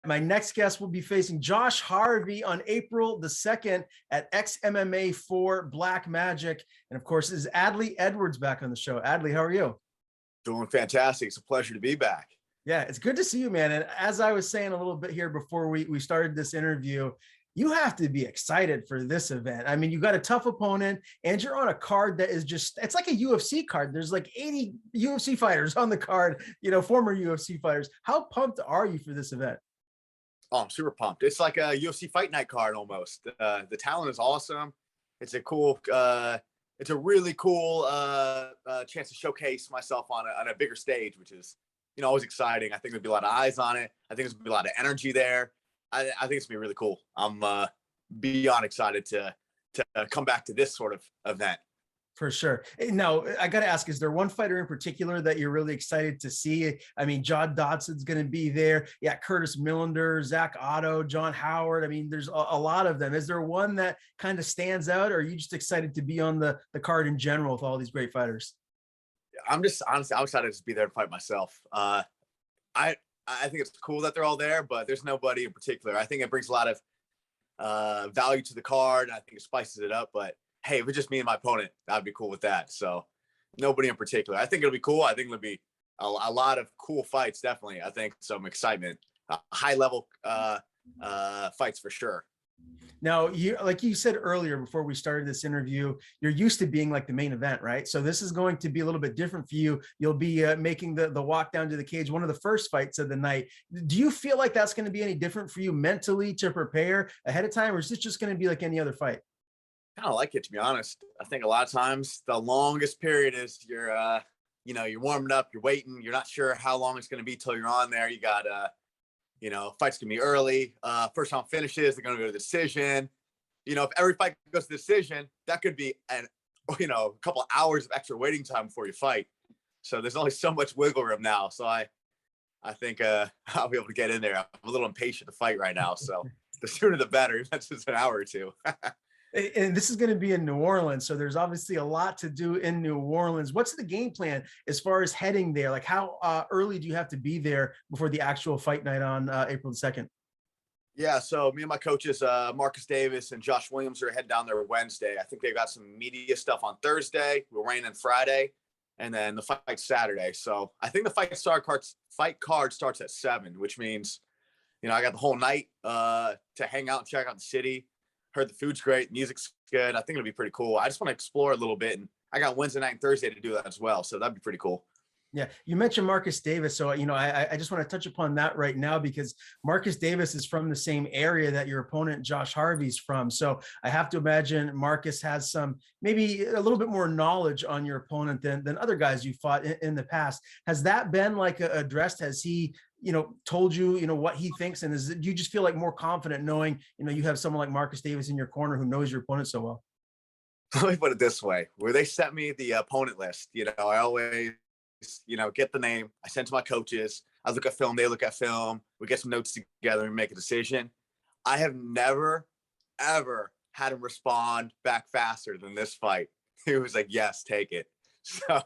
My next guest will be facing Josh Harvey on April the 2nd at XMMA 4 Black Magic. And of course, is Adli Edwards back on the show. Adli, how are you? Doing fantastic. It's a pleasure to be back. Yeah, it's good to see you, man. And as I was saying a little bit here before we started this interview, you have to be excited for this event. I mean, you got a tough opponent and you're on a card that is just, it's like a UFC card. There's like 80 UFC fighters on the card, former UFC fighters. How pumped are you for this event? Oh, I'm super pumped. It's like a UFC fight night card almost. The talent is awesome. It's a really cool chance to showcase myself on a bigger stage, which is, always exciting. I think there'll be a lot of eyes on it. I think there's gonna be a lot of energy there. I think it's gonna be really cool. I'm beyond excited to come back to this sort of event. For sure. Now, I got to ask, is there one fighter in particular that you're really excited to see? I mean, John Dodson's going to be there. Yeah, Curtis Millender, Zach Otto, John Howard. I mean, there's a lot of them. Is there one that kind of stands out, or are you just excited to be on the card in general with all these great fighters? I'm excited to be there to fight myself. I think it's cool that they're all there, but there's nobody in particular. I think it brings a lot of value to the card. I think it spices it up, but hey, if it's just me and my opponent, I'd be cool with that. So nobody in particular. I think it'll be cool. I think it'll be a lot of cool fights, definitely. I think some excitement, high level fights for sure. Now, like you said earlier before we started this interview, you're used to being like the main event, right? So this is going to be a little bit different for you. You'll be making the walk down to the cage, one of the first fights of the night. Do you feel like that's going to be any different for you mentally to prepare ahead of time, or is this just going to be like any other fight? I don't like it, to be honest. I think a lot of times the longest period is you're warming up, you're waiting, you're not sure how long it's going to be till you're on there. You got, fights can be early. First round finishes, they're going to go to decision. If every fight goes to decision, that could be a couple hours of extra waiting time before you fight. So there's only so much wiggle room now. So I think I'll be able to get in there. I'm a little impatient to fight right now. So the sooner the better. That's just an hour or two. And this is going to be in New Orleans, so there's obviously a lot to do in New Orleans. What's the game plan as far as heading there? Like, how early do you have to be there before the actual fight night on April the 2nd? Yeah, so me and my coaches, Marcus Davis and Josh Williams, are heading down there Wednesday. I think they've got some media stuff on Thursday. We're raining Friday, and then the fight's Saturday. So I think the fight card starts at 7, which means, I got the whole night to hang out and check out the city. Heard the food's great, music's good. I think it'll be pretty cool. I just want to explore a little bit, and I got Wednesday night and Thursday to do that as well, so that'd be pretty cool. Yeah, you mentioned Marcus Davis, so I just want to touch upon that right now because Marcus Davis is from the same area that your opponent Josh Harvey's from. So I have to imagine Marcus has some maybe a little bit more knowledge on your opponent than other guys you fought in the past. Has that been like addressed? Has he told you, what he thinks? And do you just feel like more confident knowing, you have someone like Marcus Davis in your corner who knows your opponent so well? Let me put it this way. Where they sent me the opponent list, I always, get the name. I send to my coaches. I look at film. They look at film. We get some notes together and make a decision. I have never, ever had him respond back faster than this fight. He was like, yes, take it. So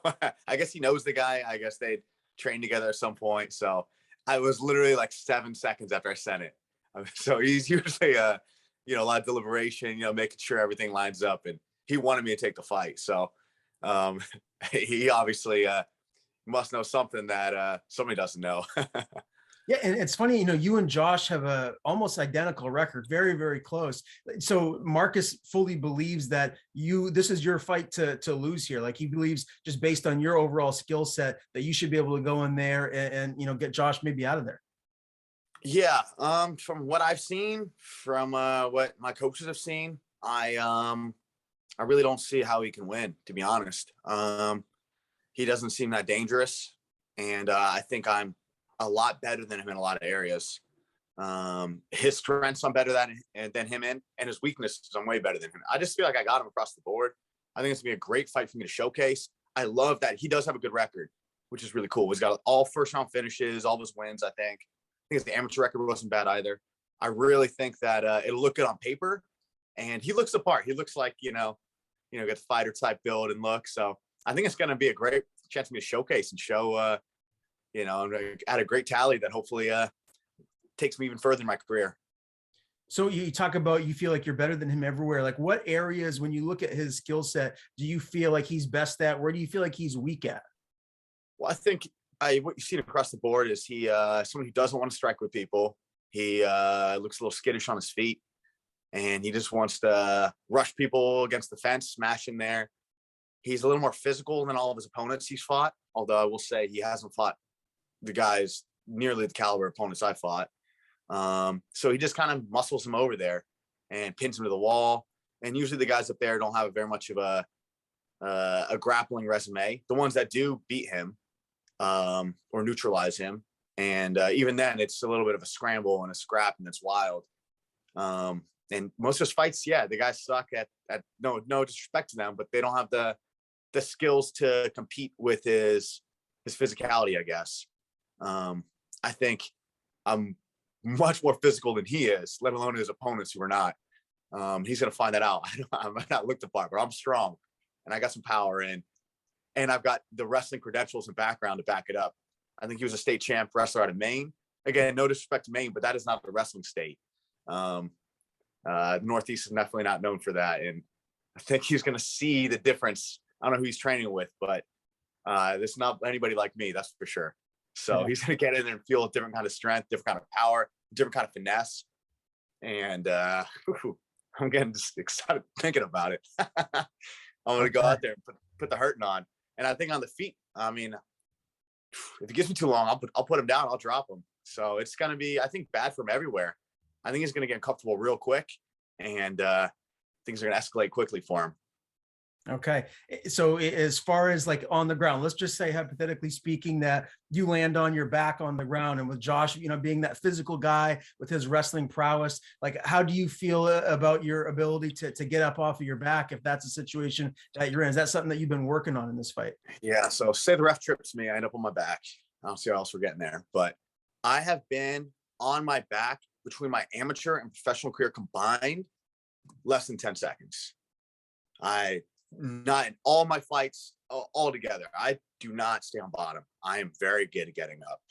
I guess he knows the guy. I guess they trained together at some point. So I was literally like 7 seconds after I sent it. So he's usually a lot of deliberation, making sure everything lines up, and he wanted me to take the fight. So he obviously must know something that somebody doesn't know. Yeah, and it's funny, you and Josh have a almost identical record, very, very close. So Marcus fully believes that this is your fight to lose here. Like, he believes, just based on your overall skill set, that you should be able to go in there and get Josh maybe out of there. Yeah, from what I've seen, from what my coaches have seen, I really don't see how he can win, to be honest. He doesn't seem that dangerous, and I think I'm a lot better than him in a lot of areas. His strengths I'm better than him in, and his weaknesses I'm way better than him. I just feel like I got him across the board. I think it's gonna be a great fight for me to showcase. I love that he does have a good record, which is really cool. He's got all first round finishes, all those wins. I think the amateur record wasn't bad either. I really think that it'll look good on paper, and he looks the part. He looks like got the fighter type build and look. So I think it's gonna be a great chance for me to showcase and show. At a great tally that hopefully takes me even further in my career. So you talk about, you feel like you're better than him everywhere. Like, what areas, when you look at his skill set, do you feel like he's best at? Where do you feel like he's weak at? Well, I think what you've seen across the board is he someone who doesn't want to strike with people. He looks a little skittish on his feet, and he just wants to rush people against the fence, smash in there. He's a little more physical than all of his opponents he's fought, although I will say he hasn't fought the guys nearly the caliber opponents I fought. So he just kind of muscles him over there and pins him to the wall. And usually the guys up there don't have very much of a grappling resume. The ones that do beat him or neutralize him, and even then it's a little bit of a scramble and a scrap, and it's wild. And most of his fights, yeah, the guys suck at no disrespect to them, but they don't have the skills to compete with his physicality, I guess. I think I'm much more physical than he is, let alone his opponents who are not. He's going to find that out. I might not look the part, but I'm strong, and I got some power in, and I've got the wrestling credentials and background to back it up. I think he was a state champ wrestler out of Maine. Again, no disrespect to Maine, but that is not the wrestling state. Northeast is definitely not known for that, and I think he's going to see the difference. I don't know who he's training with, but there's not anybody like me, that's for sure. So he's going to get in there and feel a different kind of strength, different kind of power, different kind of finesse. And I'm getting just excited thinking about it. I'm going to go out there and put the hurting on. And I think on the feet, I mean, if he gives me too long, I'll put him down. I'll drop him. So it's going to be, I think, bad for him everywhere. I think he's going to get uncomfortable real quick, and things are going to escalate quickly for him. Okay. So as far as like on the ground, let's just say, hypothetically speaking, that you land on your back on the ground, and with Josh, being that physical guy with his wrestling prowess, like, how do you feel about your ability to get up off of your back if that's a situation that you're in? Is that something that you've been working on in this fight? Yeah. So say the ref trips me, I end up on my back. I don't see how else we're getting there, but I have been on my back between my amateur and professional career combined less than 10 seconds. Not in all my fights all together. I do not stay on bottom. I am very good at getting up,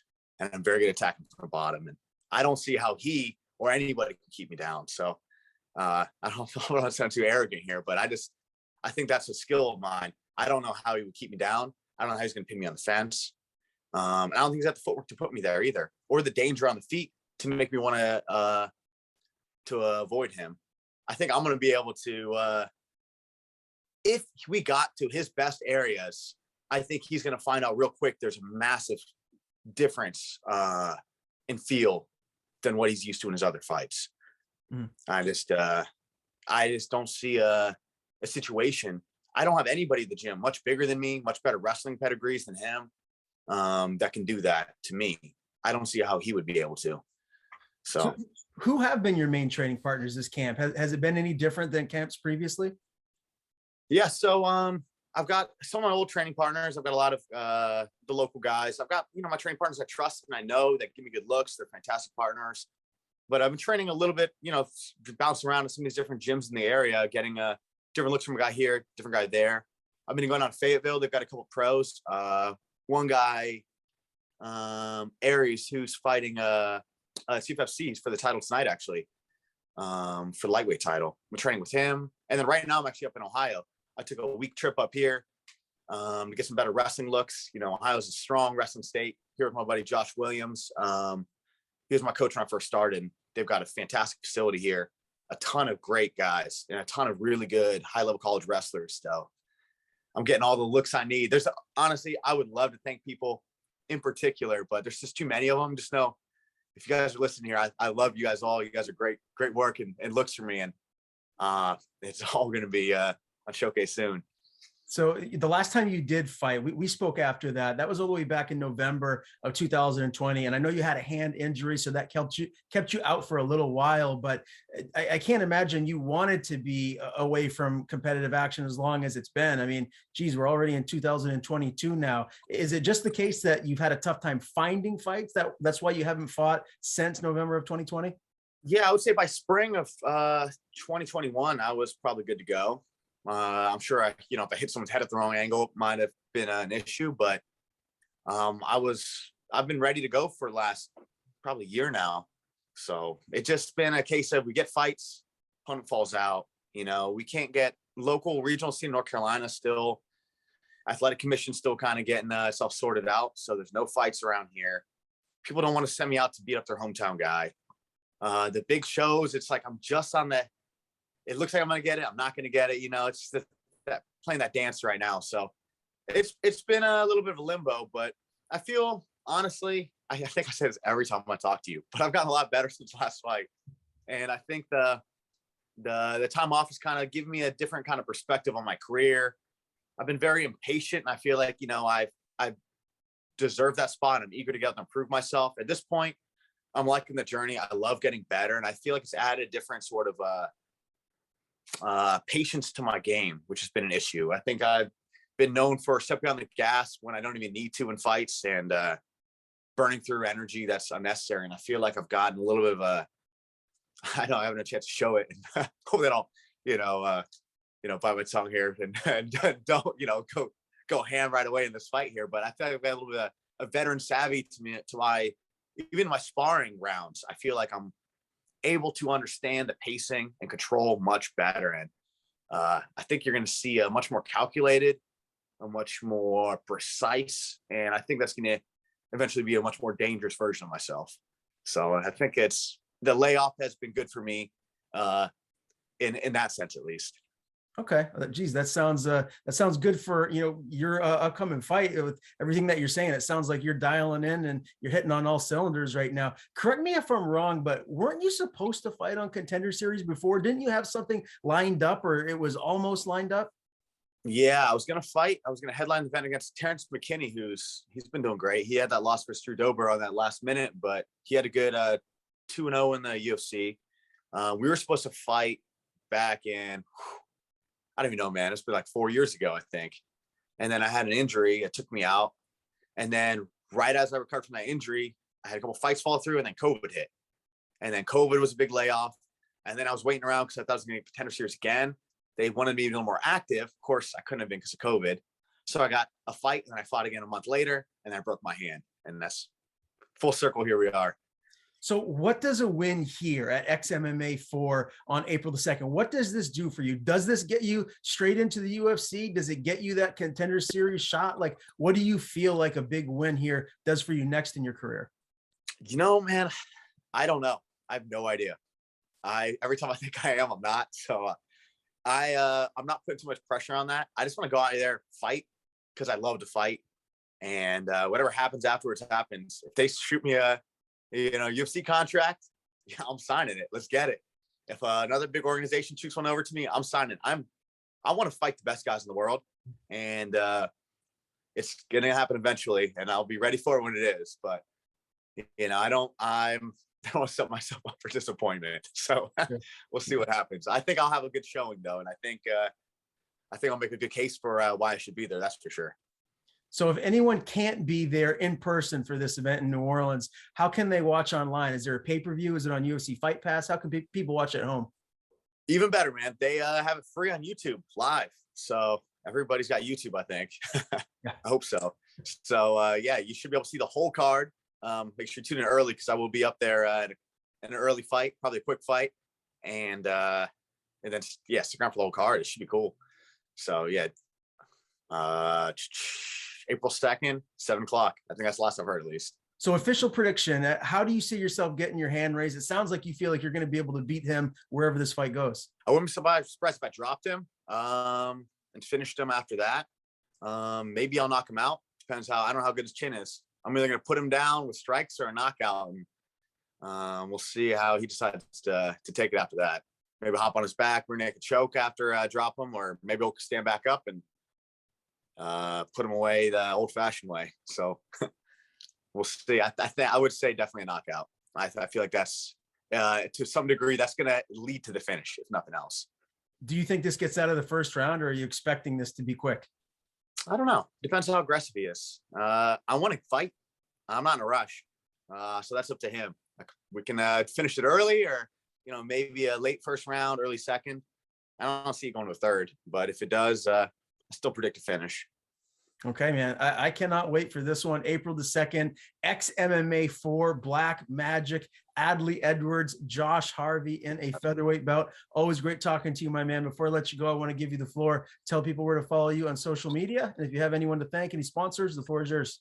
and I'm very good at attacking from the bottom. And I don't see how he or anybody can keep me down. So I don't want to sound too arrogant here, but I think that's a skill of mine. I don't know how he would keep me down. I don't know how he's going to pin me on the fence. I don't think he's got the footwork to put me there either, or the danger on the feet to make me want to avoid him. I think I'm going to be able to, if we got to his best areas, I think he's going to find out real quick there's a massive difference in feel than what he's used to in his other fights. I just don't see a situation. I don't have anybody at the gym much bigger than me, much better wrestling pedigrees than him, that can do that to me. I don't see how he would be able to. So who have been your main training partners this camp? Has it been any different than camps previously? Yeah. So I've got some of my old training partners. I've got a lot of the local guys. I've got, my training partners I trust and I know that give me good looks. They're fantastic partners. But I've been training a little bit, bouncing around in some of these different gyms in the area, getting different looks from a guy here, different guy there. I've been going on Fayetteville. They've got a couple of pros. One guy, Aries, who's fighting CFFCs for the title tonight, actually, for the lightweight title. I'm training with him. And then right now I'm actually up in Ohio. I took a week trip up here to get some better wrestling looks. Ohio's a strong wrestling state. Here with my buddy Josh Williams. He was my coach when I first started. And they've got a fantastic facility here, a ton of great guys, and a ton of really good high-level college wrestlers. So I'm getting all the looks I need. Honestly, I would love to thank people in particular, but there's just too many of them. Just know, if you guys are listening here, I love you guys all. You guys are great work and looks for me. And it's all going to be on Showcase soon. So the last time you did fight, we spoke after that. That was all the way back in November of 2020. And I know you had a hand injury, so that kept you out for a little while. But I can't imagine you wanted to be away from competitive action as long as it's been. I mean, geez, we're already in 2022 now. Is it just the case that you've had a tough time finding fights? That's why you haven't fought since November of 2020? Yeah, I would say by spring of 2021, I was probably good to go. I'm sure if I hit someone's head at the wrong angle, it might have been an issue, but I've been ready to go for the last probably year now. So it's just been a case of we get fights, opponent falls out. We can't get local regional scene in North Carolina still. Athletic commission still kind of getting stuff sorted out. So there's no fights around here. People don't want to send me out to beat up their hometown guy. The big shows, it's like I'm just on the. It looks like I'm going to get it. I'm not going to get it. It's that playing that dance right now. So it's been a little bit of a limbo, but I feel honestly, I think I say this every time I talk to you, but I've gotten a lot better since last fight, and I think the time off has kind of given me a different kind of perspective on my career. I've been very impatient, and I feel like I've deserved that spot. I'm eager to get out and improve myself. At this point, I'm liking the journey. I love getting better, and I feel like it's added a different sort of patience to my game, which has been an issue. I think I've been known for stepping on the gas when I don't even need to in fights, and burning through energy that's unnecessary. And I feel like I've gotten a little bit of I haven't had a chance to show it. And hope that I'll, bite my tongue here and don't, go ham right away in this fight here. But I feel like I've got a little bit of veteran savvy even my sparring rounds. I feel like I'm able to understand the pacing and control much better. And I think you're going to see a much more calculated, a much more precise, and I think that's going to eventually be a much more dangerous version of myself. So I think the layoff has been good for me in that sense, at least. Okay. Geez, that sounds good for, your upcoming fight. With everything that you're saying, it sounds like you're dialing in and you're hitting on all cylinders right now. Correct me if I'm wrong, but weren't you supposed to fight on Contender Series before? Didn't you have something lined up, or it was almost lined up? Yeah, I was going to fight. I was going to headline the event against Terrence McKinney, he's been doing great. He had that loss for Drew Dober on that last minute, but he had a good 2-0 in the UFC. We were supposed to fight back in, I don't even know, man. It's been like 4 years ago, I think. And then I had an injury. It took me out. And then right as I recovered from that injury, I had a couple fights fall through, and then COVID hit. And then COVID was a big layoff. And then I was waiting around because I thought I was going to get Contender Series again. They wanted me to be a little more active. Of course, I couldn't have been because of COVID. So I got a fight, and I fought again a month later, and I broke my hand. And that's full circle. Here we are. So what does a win here at XMMA for on April the 2nd? What does this do for you? Does this get you straight into the UFC? Does it get you that Contender Series shot? Like, what do you feel like a big win here does for you next in your career? Man, I don't know. I have no idea. Every time I think I am, I'm not. So I'm not putting too much pressure on that. I just want to go out there, fight, because I love to fight. And whatever happens afterwards happens. If they shoot me a UFC contract, yeah, I'm signing it. Let's get it. If another big organization shoots one over to me, I'm signing. I want to fight the best guys in the world, and it's gonna happen eventually, and I'll be ready for it when it is. But I don't want to set myself up for disappointment. So we'll see what happens. I think I'll have a good showing though, and I think I'll make a good case for why I should be there. That's for sure. So if anyone can't be there in person for this event in New Orleans, how can they watch online? Is there a pay-per-view? Is it on UFC Fight Pass? How can people watch at home? Even better, man. They have it free on YouTube live. So everybody's got YouTube, I think. Yeah. I hope so. So yeah, you should be able to see the whole card. Make sure you tune in early because I will be up there at an early fight, probably a quick fight. And then, yeah, stick around for the whole card. It should be cool. So yeah. April 2nd, 7:00. I think that's the last I've heard, at least. So official prediction, how do you see yourself getting your hand raised? It sounds like you feel like you're going to be able to beat him wherever this fight goes. I wouldn't be surprised if I dropped him and finished him after that. Maybe I'll knock him out. Depends I don't know how good his chin is. I'm either going to put him down with strikes or a knockout. And we'll see how he decides to take it after that. Maybe hop on his back, rear naked choke after I drop him, or maybe he'll stand back up and put him away the old-fashioned way. So we'll see. I would say definitely a knockout. I feel like that's to some degree that's going to lead to the finish, if nothing else. Do you think this gets out of the first round, or are you expecting this to be quick? I don't know. Depends on how aggressive he is. I want to fight. I'm not in a rush, so that's up to him. We can finish it early, or maybe a late first round, early second. I don't see it going to a third, but if it does, I still predict a finish. Okay, man. I cannot wait for this one. April the 2nd, XMMA 4, Black Magic, Adli Edwards, Josh Harvey in a featherweight bout. Always great talking to you, my man. Before I let you go, I want to give you the floor. Tell people where to follow you on social media. And if you have anyone to thank, any sponsors, the floor is yours.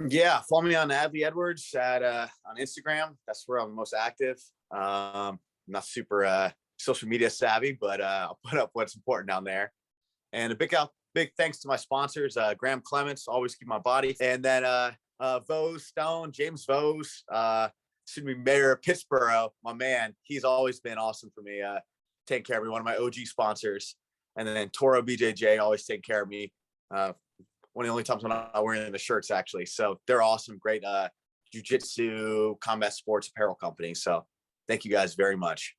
Yeah, follow me on Adli Edwards at on Instagram. That's where I'm most active. Not super social media savvy, but I'll put up what's important down there. And a big thanks to my sponsors, Graham Clements, always keep my body. And then Vose Stone, James Vose, soon to be mayor of Pittsburgh, my man. He's always been awesome for me, taking care of me, one of my OG sponsors. And then Toro BJJ, always taking care of me. One of the only times when I'm not wearing the shirts, actually. So they're awesome, great jiu-jitsu, combat sports apparel company. So thank you guys very much.